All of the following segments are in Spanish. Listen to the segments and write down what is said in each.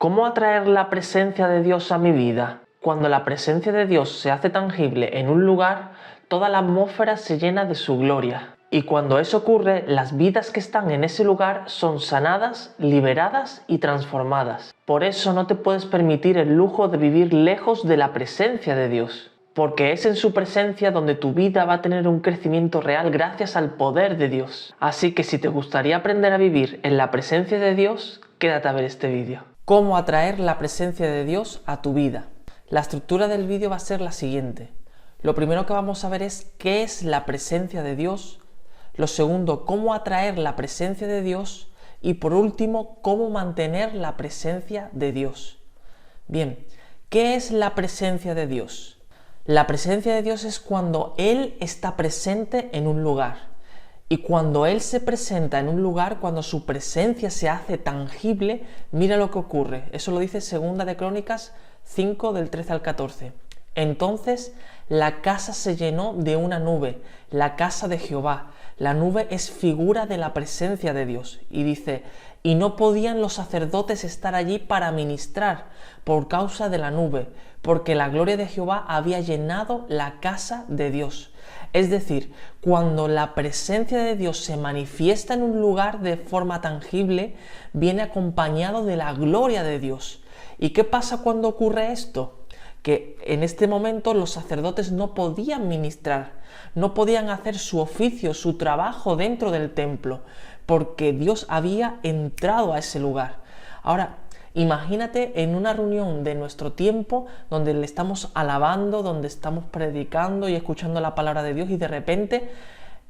¿Cómo atraer la presencia de Dios a mi vida? Cuando la presencia de Dios se hace tangible en un lugar, toda la atmósfera se llena de su gloria. Y cuando eso ocurre, las vidas que están en ese lugar son sanadas, liberadas y transformadas. Por eso no te puedes permitir el lujo de vivir lejos de la presencia de Dios, porque es en su presencia donde tu vida va a tener un crecimiento real gracias al poder de Dios. Así que si te gustaría aprender a vivir en la presencia de Dios, quédate a ver este vídeo. ¿Cómo atraer la presencia de Dios a tu vida? La estructura del vídeo va a ser la siguiente. Lo primero que vamos a ver es qué es la presencia de Dios. Lo segundo, cómo atraer la presencia de Dios. Y por último, cómo mantener la presencia de Dios. Bien, ¿qué es la presencia de Dios? La presencia de Dios es cuando Él está presente en un lugar. Y cuando Él se presenta en un lugar, cuando su presencia se hace tangible, mira lo que ocurre. Eso lo dice 2 de Crónicas 5, del 13 al 14. Entonces la casa se llenó de una nube, la casa de Jehová. La nube es figura de la presencia de Dios. Y dice, y no podían los sacerdotes estar allí para ministrar por causa de la nube, porque la gloria de Jehová había llenado la casa de Dios. Es decir, cuando la presencia de Dios se manifiesta en un lugar de forma tangible, viene acompañado de la gloria de Dios. ¿Y qué pasa cuando ocurre esto? Que en este momento los sacerdotes no podían ministrar, no podían hacer su oficio, su trabajo dentro del templo, porque Dios había entrado a ese lugar. Ahora, imagínate en una reunión de nuestro tiempo donde le estamos alabando, donde estamos predicando y escuchando la palabra de Dios y de repente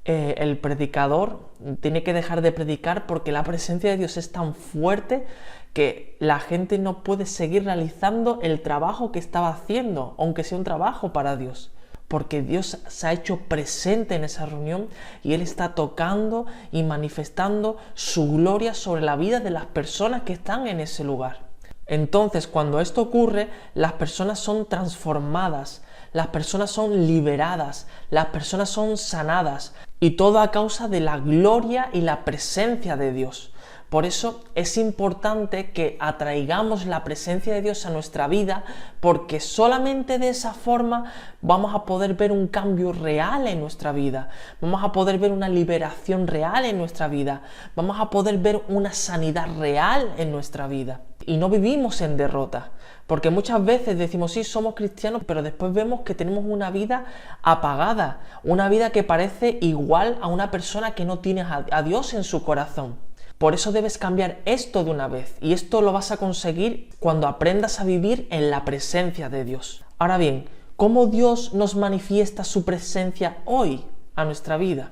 el predicador tiene que dejar de predicar porque la presencia de Dios es tan fuerte que la gente no puede seguir realizando el trabajo que estaba haciendo, aunque sea un trabajo para Dios. Porque Dios se ha hecho presente en esa reunión y Él está tocando y manifestando su gloria sobre la vida de las personas que están en ese lugar. Entonces, cuando esto ocurre, las personas son transformadas, las personas son liberadas, las personas son sanadas y todo a causa de la gloria y la presencia de Dios. Por eso es importante que atraigamos la presencia de Dios a nuestra vida, porque solamente de esa forma vamos a poder ver un cambio real en nuestra vida, vamos a poder ver una liberación real en nuestra vida, vamos a poder ver una sanidad real en nuestra vida. Y no vivimos en derrota, porque muchas veces decimos sí, somos cristianos, pero después vemos que tenemos una vida apagada, una vida que parece igual a una persona que no tiene a Dios en su corazón. Por eso debes cambiar esto de una vez, y esto lo vas a conseguir cuando aprendas a vivir en la presencia de Dios. Ahora bien, ¿cómo Dios nos manifiesta su presencia hoy a nuestra vida?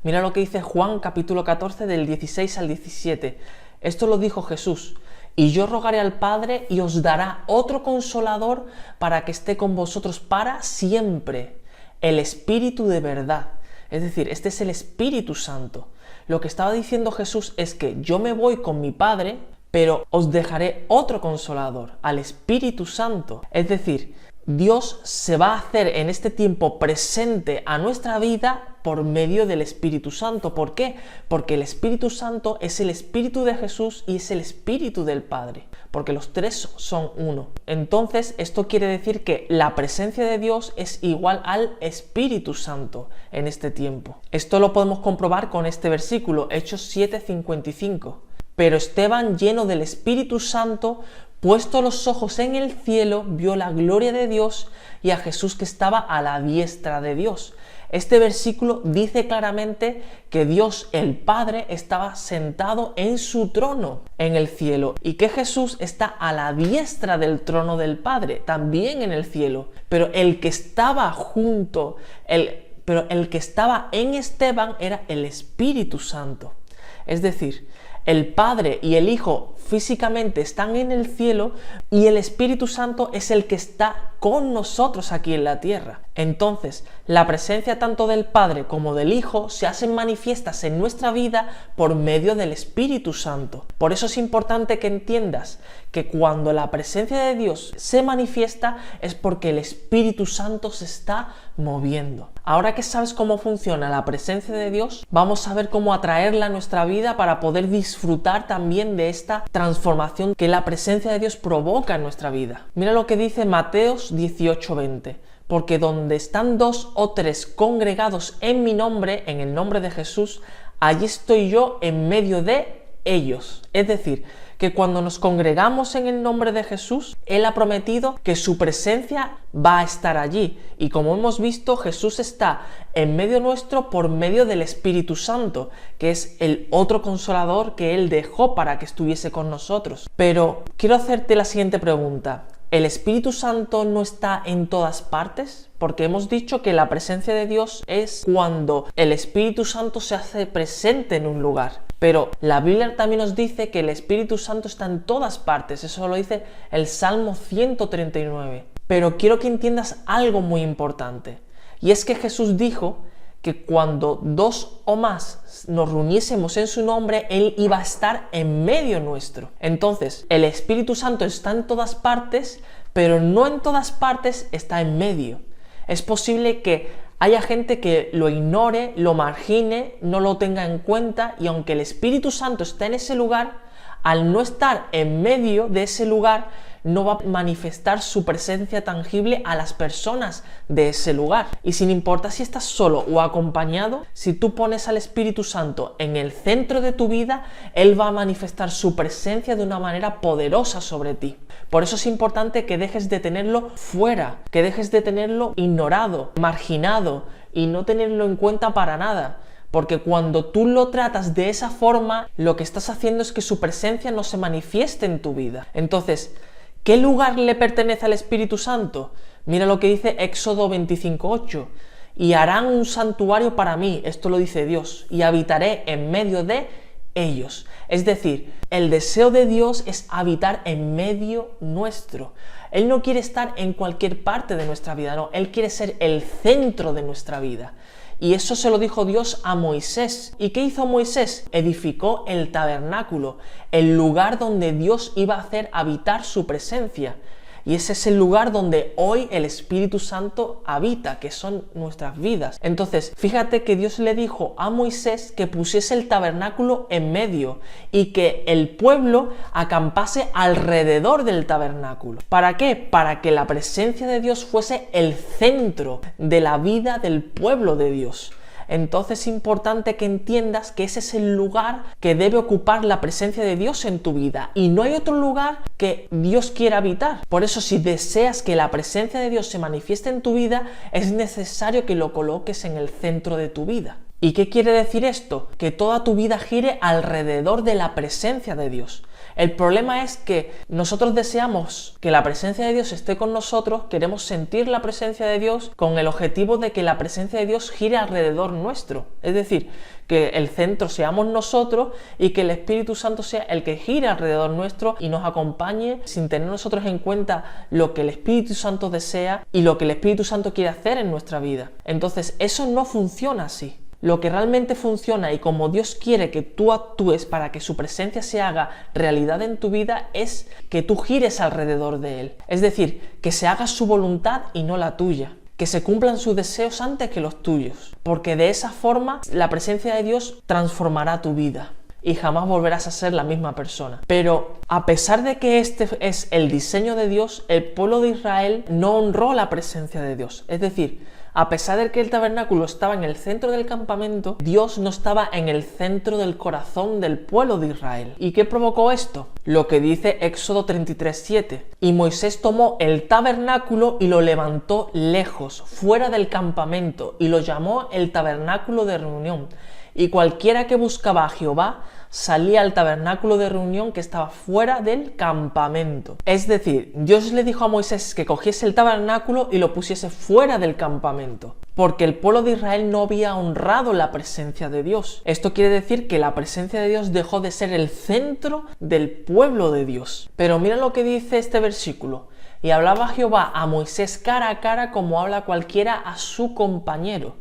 Mira lo que dice Juan capítulo 14 del 16 al 17. Esto lo dijo Jesús. Y yo rogaré al Padre y os dará otro consolador para que esté con vosotros para siempre, el Espíritu de verdad. Es decir, este es el Espíritu Santo. Lo que estaba diciendo Jesús es que yo me voy con mi Padre, pero os dejaré otro consolador, al Espíritu Santo. Es decir, Dios se va a hacer en este tiempo presente a nuestra vida por medio del Espíritu Santo. ¿Por qué? Porque el Espíritu Santo es el Espíritu de Jesús y es el Espíritu del Padre, porque los tres son uno. Entonces, esto quiere decir que la presencia de Dios es igual al Espíritu Santo en este tiempo. Esto lo podemos comprobar con este versículo, Hechos 7:55. Pero Esteban, lleno del Espíritu Santo, puesto los ojos en el cielo, vio la gloria de Dios y a Jesús que estaba a la diestra de Dios. Este versículo dice claramente que Dios el Padre estaba sentado en su trono en el cielo y que Jesús está a la diestra del trono del Padre, también en el cielo. Pero el que estaba el que estaba en Esteban era el Espíritu Santo. Es decir, el Padre y el Hijo físicamente están en el cielo y el Espíritu Santo es el que está con nosotros aquí en la tierra. Entonces, la presencia tanto del Padre como del Hijo se hacen manifiestas en nuestra vida por medio del Espíritu Santo. Por eso es importante que entiendas que cuando la presencia de Dios se manifiesta es porque el Espíritu Santo se está moviendo. Ahora que sabes cómo funciona la presencia de Dios, vamos a ver cómo atraerla a nuestra vida para poder disfrutar también de esta transformación que la presencia de Dios provoca en nuestra vida. Mira lo que dice Mateos 18:20. Porque donde están 2 o 3 congregados en mi nombre, en el nombre de Jesús, allí estoy yo en medio de ellos. Es decir, que cuando nos congregamos en el nombre de Jesús, Él ha prometido que su presencia va a estar allí. Y como hemos visto, Jesús está en medio nuestro por medio del Espíritu Santo, que es el otro consolador que Él dejó para que estuviese con nosotros. Pero quiero hacerte la siguiente pregunta. ¿El Espíritu Santo no está en todas partes? Porque hemos dicho que la presencia de Dios es cuando el Espíritu Santo se hace presente en un lugar. Pero la Biblia también nos dice que el Espíritu Santo está en todas partes. Eso lo dice el Salmo 139. Pero quiero que entiendas algo muy importante. Y es que Jesús dijo que cuando 2 o más nos reuniésemos en su nombre, Él iba a estar en medio nuestro. Entonces, el Espíritu Santo está en todas partes, pero no en todas partes está en medio. Es posible que haya gente que lo ignore, lo margine, no lo tenga en cuenta, y aunque el Espíritu Santo está en ese lugar, al no estar en medio de ese lugar, no va a manifestar su presencia tangible a las personas de ese lugar. Y sin importar si estás solo o acompañado, si tú pones al Espíritu Santo en el centro de tu vida, Él va a manifestar su presencia de una manera poderosa sobre ti. Por eso es importante que dejes de tenerlo fuera, que dejes de tenerlo ignorado, marginado y no tenerlo en cuenta para nada. Porque cuando tú lo tratas de esa forma, lo que estás haciendo es que su presencia no se manifieste en tu vida. Entonces, ¿qué lugar le pertenece al Espíritu Santo? Mira lo que dice Éxodo 25:8. Y harán un santuario para mí, esto lo dice Dios, y habitaré en medio de ellos. Es decir, el deseo de Dios es habitar en medio nuestro. Él no quiere estar en cualquier parte de nuestra vida, no, Él quiere ser el centro de nuestra vida. Y eso se lo dijo Dios a Moisés. ¿Y qué hizo Moisés? Edificó el tabernáculo, el lugar donde Dios iba a hacer habitar su presencia. Y ese es el lugar donde hoy el Espíritu Santo habita, que son nuestras vidas. Entonces, fíjate que Dios le dijo a Moisés que pusiese el tabernáculo en medio y que el pueblo acampase alrededor del tabernáculo. ¿Para qué? Para que la presencia de Dios fuese el centro de la vida del pueblo de Dios. Entonces es importante que entiendas que ese es el lugar que debe ocupar la presencia de Dios en tu vida y no hay otro lugar que Dios quiera habitar. Por eso, si deseas que la presencia de Dios se manifieste en tu vida, es necesario que lo coloques en el centro de tu vida. ¿Y qué quiere decir esto? Que toda tu vida gire alrededor de la presencia de Dios. El problema es que nosotros deseamos que la presencia de Dios esté con nosotros, queremos sentir la presencia de Dios con el objetivo de que la presencia de Dios gire alrededor nuestro. Es decir, que el centro seamos nosotros y que el Espíritu Santo sea el que gire alrededor nuestro y nos acompañe sin tener nosotros en cuenta lo que el Espíritu Santo desea y lo que el Espíritu Santo quiere hacer en nuestra vida. Entonces, eso no funciona así. Lo que realmente funciona y como Dios quiere que tú actúes para que su presencia se haga realidad en tu vida es que tú gires alrededor de Él. Es decir, que se haga su voluntad y no la tuya. Que se cumplan sus deseos antes que los tuyos. Porque de esa forma la presencia de Dios transformará tu vida y jamás volverás a ser la misma persona. Pero a pesar de que este es el diseño de Dios, el pueblo de Israel no honró la presencia de Dios. Es decir, a pesar de que el tabernáculo estaba en el centro del campamento, Dios no estaba en el centro del corazón del pueblo de Israel. ¿Y qué provocó esto? Lo que dice Éxodo 33:7. Y Moisés tomó el tabernáculo y lo levantó lejos, fuera del campamento, y lo llamó el tabernáculo de reunión. Y cualquiera que buscaba a Jehová salía al tabernáculo de reunión que estaba fuera del campamento. Es decir, Dios le dijo a Moisés que cogiese el tabernáculo y lo pusiese fuera del campamento, porque el pueblo de Israel no había honrado la presencia de Dios. Esto quiere decir que la presencia de Dios dejó de ser el centro del pueblo de Dios. Pero mira lo que dice este versículo. Y hablaba Jehová a Moisés cara a cara como habla cualquiera a su compañero.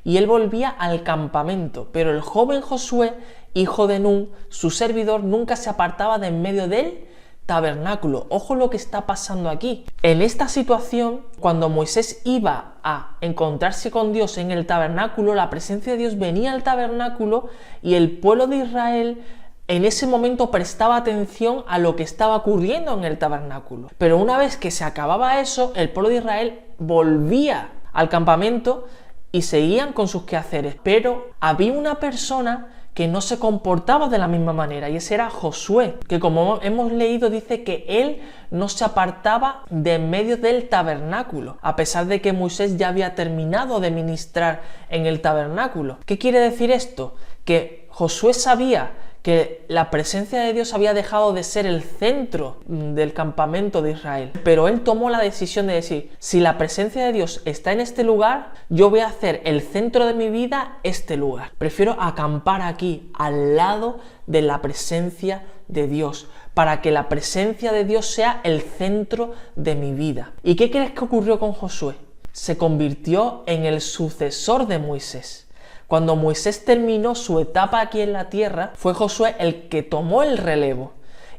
Y él volvía al campamento, pero el joven Josué, hijo de Nun, su servidor, nunca se apartaba de en medio del tabernáculo. Ojo lo que está pasando aquí. En esta situación, cuando Moisés iba a encontrarse con Dios en el tabernáculo, la presencia de Dios venía al tabernáculo y el pueblo de Israel en ese momento prestaba atención a lo que estaba ocurriendo en el tabernáculo. Pero una vez que se acababa eso, el pueblo de Israel volvía al campamento y seguían con sus quehaceres. Pero había una persona que no se comportaba de la misma manera, y ese era Josué, que como hemos leído dice que él no se apartaba de en medio del tabernáculo, a pesar de que Moisés ya había terminado de ministrar en el tabernáculo. ¿Qué quiere decir esto? Que Josué sabía que la presencia de Dios había dejado de ser el centro del campamento de Israel. Pero él tomó la decisión de decir, si la presencia de Dios está en este lugar, yo voy a hacer el centro de mi vida este lugar. Prefiero acampar aquí, al lado de la presencia de Dios, para que la presencia de Dios sea el centro de mi vida. ¿Y qué crees que ocurrió con Josué? Se convirtió en el sucesor de Moisés. Cuando Moisés terminó su etapa aquí en la tierra, fue Josué el que tomó el relevo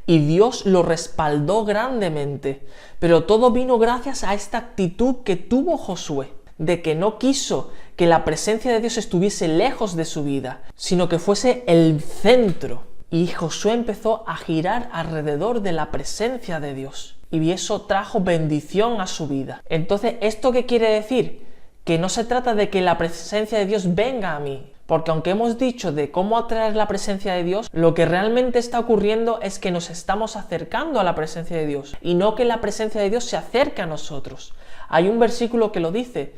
y Dios lo respaldó grandemente. Pero todo vino gracias a esta actitud que tuvo Josué, de que no quiso que la presencia de Dios estuviese lejos de su vida, sino que fuese el centro. Y Josué empezó a girar alrededor de la presencia de Dios. Y eso trajo bendición a su vida. Entonces, ¿esto qué quiere decir? Que no se trata de que la presencia de Dios venga a mí, porque aunque hemos dicho de cómo atraer la presencia de Dios, lo que realmente está ocurriendo es que nos estamos acercando a la presencia de Dios y no que la presencia de Dios se acerque a nosotros. Hay un versículo que lo dice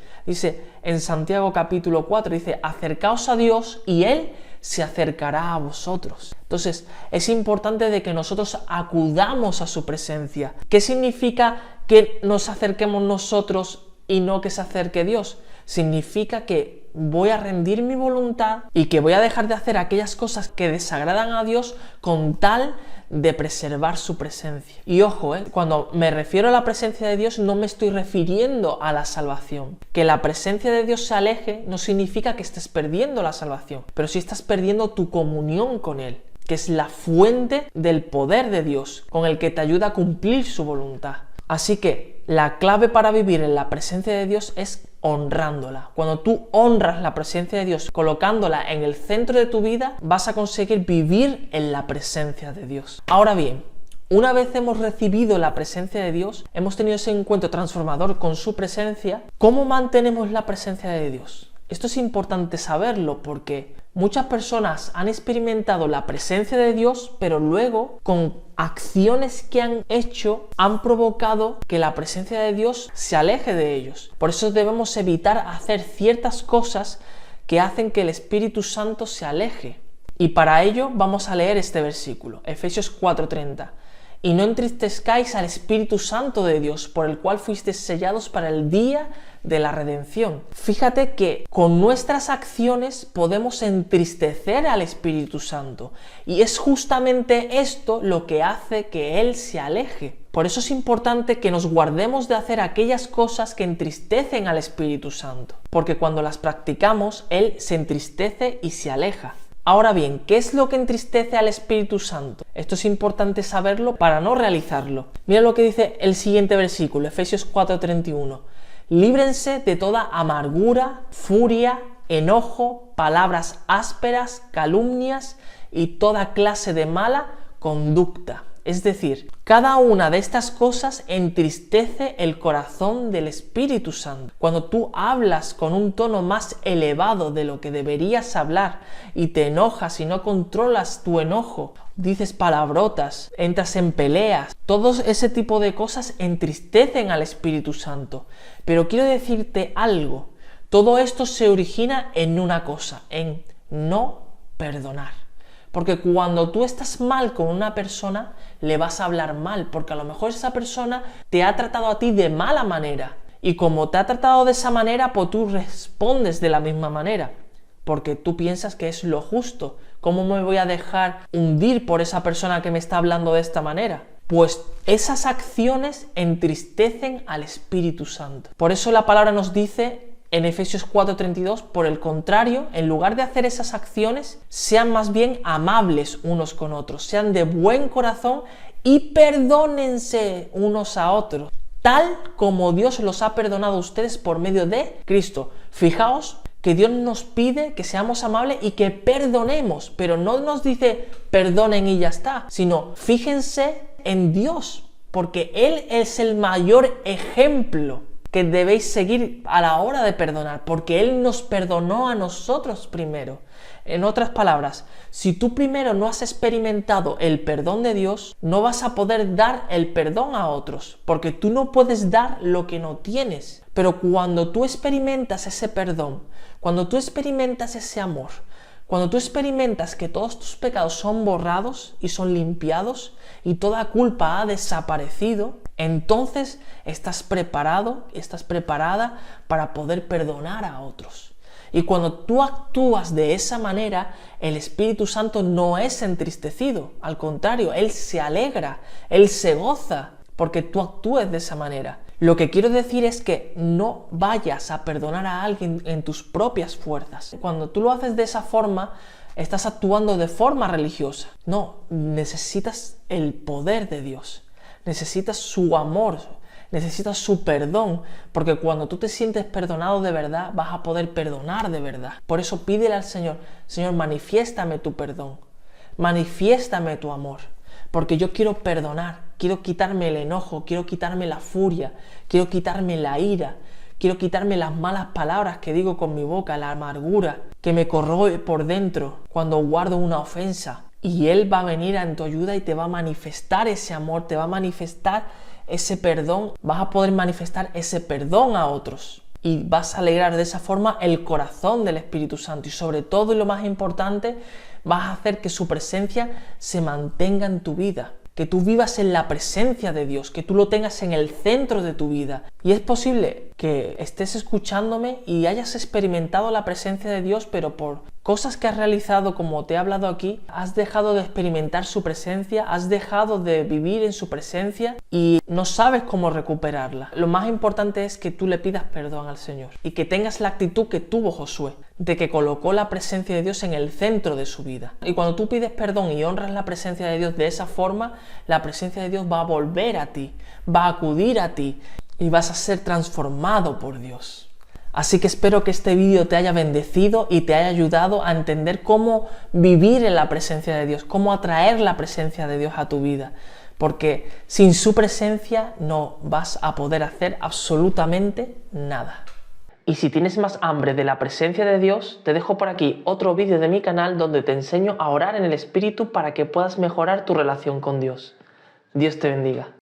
en Santiago capítulo 4, dice, acercaos a Dios y Él se acercará a vosotros. Entonces, es importante de que nosotros acudamos a su presencia. ¿Qué significa que nos acerquemos nosotros y no que se acerque Dios? Significa que voy a rendir mi voluntad y que voy a dejar de hacer aquellas cosas que desagradan a Dios con tal de preservar su presencia. Y ojo, cuando me refiero a la presencia de Dios no me estoy refiriendo a la salvación. Que la presencia de Dios se aleje no significa que estés perdiendo la salvación, pero sí estás perdiendo tu comunión con Él, que es la fuente del poder de Dios, con el que te ayuda a cumplir su voluntad. Así que la clave para vivir en la presencia de Dios es honrándola. Cuando tú honras la presencia de Dios colocándola en el centro de tu vida, vas a conseguir vivir en la presencia de Dios. Ahora bien, una vez hemos recibido la presencia de Dios, hemos tenido ese encuentro transformador con su presencia, ¿cómo mantenemos la presencia de Dios? Esto es importante saberlo porque muchas personas han experimentado la presencia de Dios, pero luego con acciones que han hecho han provocado que la presencia de Dios se aleje de ellos. Por eso debemos evitar hacer ciertas cosas que hacen que el Espíritu Santo se aleje. Y para ello vamos a leer este versículo, Efesios 4:30. Y no entristezcáis al Espíritu Santo de Dios, por el cual fuisteis sellados para el día de la redención. Fíjate que con nuestras acciones podemos entristecer al Espíritu Santo. Y es justamente esto lo que hace que Él se aleje. Por eso es importante que nos guardemos de hacer aquellas cosas que entristecen al Espíritu Santo. Porque cuando las practicamos, Él se entristece y se aleja. Ahora bien, ¿qué es lo que entristece al Espíritu Santo? Esto es importante saberlo para no realizarlo. Mira lo que dice el siguiente versículo, Efesios 4:31. Líbrense de toda amargura, furia, enojo, palabras ásperas, calumnias y toda clase de mala conducta. Es decir, cada una de estas cosas entristece el corazón del Espíritu Santo. Cuando tú hablas con un tono más elevado de lo que deberías hablar y te enojas y no controlas tu enojo, dices palabrotas, entras en peleas, todo ese tipo de cosas entristecen al Espíritu Santo. Pero quiero decirte algo, todo esto se origina en una cosa, en no perdonar. Porque cuando tú estás mal con una persona, le vas a hablar mal, porque a lo mejor esa persona te ha tratado a ti de mala manera. Y como te ha tratado de esa manera, pues tú respondes de la misma manera, porque tú piensas que es lo justo. ¿Cómo me voy a dejar hundir por esa persona que me está hablando de esta manera? Pues esas acciones entristecen al Espíritu Santo. Por eso la palabra nos dice en Efesios 4:32, por el contrario, en lugar de hacer esas acciones, sean más bien amables unos con otros, sean de buen corazón y perdónense unos a otros, tal como Dios los ha perdonado a ustedes por medio de Cristo. Fijaos que Dios nos pide que seamos amables y que perdonemos, pero no nos dice perdonen y ya está, sino fíjense en Dios, porque Él es el mayor ejemplo que debéis seguir a la hora de perdonar, porque Él nos perdonó a nosotros primero. En otras palabras, si tú primero no has experimentado el perdón de Dios, no vas a poder dar el perdón a otros, porque tú no puedes dar lo que no tienes. Pero cuando tú experimentas ese perdón, cuando tú experimentas ese amor, cuando tú experimentas que todos tus pecados son borrados y son limpiados y toda culpa ha desaparecido, entonces estás preparado, estás preparada para poder perdonar a otros. Y cuando tú actúas de esa manera, el Espíritu Santo no es entristecido, al contrario, Él se alegra, Él se goza porque tú actúes de esa manera. Lo que quiero decir es que no vayas a perdonar a alguien en tus propias fuerzas. Cuando tú lo haces de esa forma, estás actuando de forma religiosa. No, necesitas el poder de Dios, necesitas su amor, necesitas su perdón, porque cuando tú te sientes perdonado de verdad, vas a poder perdonar de verdad. Por eso pídele al Señor, Señor, manifiéstame tu perdón, manifiéstame tu amor, porque yo quiero perdonar, quiero quitarme el enojo, quiero quitarme la furia, quiero quitarme la ira, quiero quitarme las malas palabras que digo con mi boca, la amargura que me corroe por dentro cuando guardo una ofensa. Y Él va a venir en tu ayuda y te va a manifestar ese amor, te va a manifestar ese perdón, vas a poder manifestar ese perdón a otros. Y vas a alegrar de esa forma el corazón del Espíritu Santo. Y sobre todo, y lo más importante, vas a hacer que su presencia se mantenga en tu vida. Que tú vivas en la presencia de Dios, que tú lo tengas en el centro de tu vida. Y es posible que estés escuchándome y hayas experimentado la presencia de Dios, pero por cosas que has realizado, como te he hablado aquí, has dejado de experimentar su presencia, has dejado de vivir en su presencia y no sabes cómo recuperarla. Lo más importante es que tú le pidas perdón al Señor y que tengas la actitud que tuvo Josué, de que colocó la presencia de Dios en el centro de su vida. Y cuando tú pides perdón y honras la presencia de Dios de esa forma, la presencia de Dios va a volver a ti, va a acudir a ti y vas a ser transformado por Dios. Así que espero que este vídeo te haya bendecido y te haya ayudado a entender cómo vivir en la presencia de Dios, cómo atraer la presencia de Dios a tu vida. Porque sin su presencia no vas a poder hacer absolutamente nada. Y si tienes más hambre de la presencia de Dios, te dejo por aquí otro vídeo de mi canal donde te enseño a orar en el Espíritu para que puedas mejorar tu relación con Dios. Dios te bendiga.